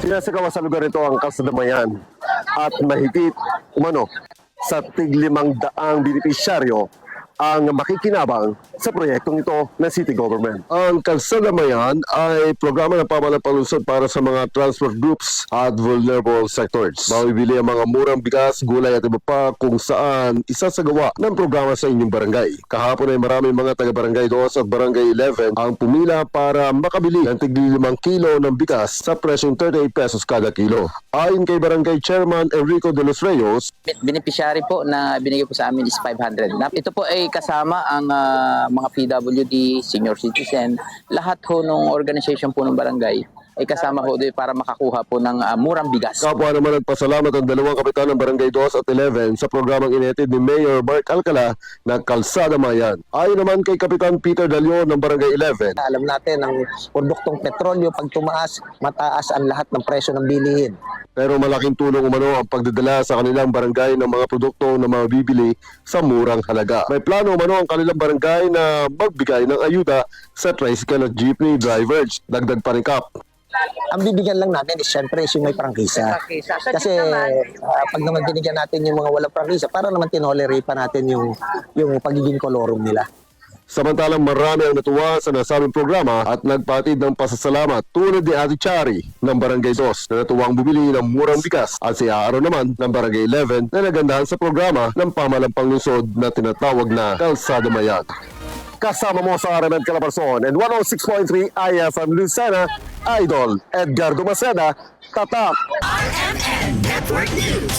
Sinasagawa sa lugar ito ang kasadamayan at mahigit umano sa tig-500 benepisyaryo ang makikinabang sa proyektong ito ng city government. Ang Kalsadamayan ay programa ng pamahalang panunsod para sa mga transport groups at vulnerable sectors. Mabibili ang mga murang bigas, gulay at iba pa kung saan isasagawa ng programa sa inyong barangay. Kahapon ay maraming mga taga-barangay 2 at barangay 11 ang pumila para makabili ng tig-5 kilo ng bigas sa presyong 38 pesos kada kilo. Ayon kay Barangay Chairman Enrico de los Reyes, Beneficiary po na binigay po sa amin is 500. Ito po ay kasama ang mga PWD, senior citizen, lahat ho ng organization po ng barangay ay kasama ho doon para makakuha po ng murang bigas. kapwa naman nagpasalamat ang dalawang kapitan ng Barangay 2 at 11 sa programang inetid ni Mayor Bart Alcala ng Kalsadamayan. Ayon naman kay Kapitan Peter Dalio ng Barangay 11, Alam natin ang produktong petrolyo pag tumaas, mataas ang lahat ng presyo ng bilihin. pero malaking tulong umano ang pagdadala sa kanilang barangay ng mga produkto na mabibili sa murang halaga. May plano umano ang kanilang barangay na magbigay ng ayuda sa tricycle at jeepney drivers. Dagdag panikap. Ang bibigyan lang natin is syempre is yung may prangkisa. Kasi pag naman binigyan natin yung mga walang prangkisa, para naman tinolerate pa natin yung pagiging kolorum nila. Samantalang marami ang natuwa sa nasabing programa at nagpatid ng pasasalamat tulad ni Ate Chari ng Barangay 2 na natuwang bumili ng murang bigas at si Aaro naman ng Barangay 11 na nagandahan sa programa ng pamahalang panglungsod na tinatawag na Kalsadamayan. Kasama mo sa RMN Calabarzon and 106.3 IFM Lucena, Idol Edgardo Maceda, Tatak. RMN Network News.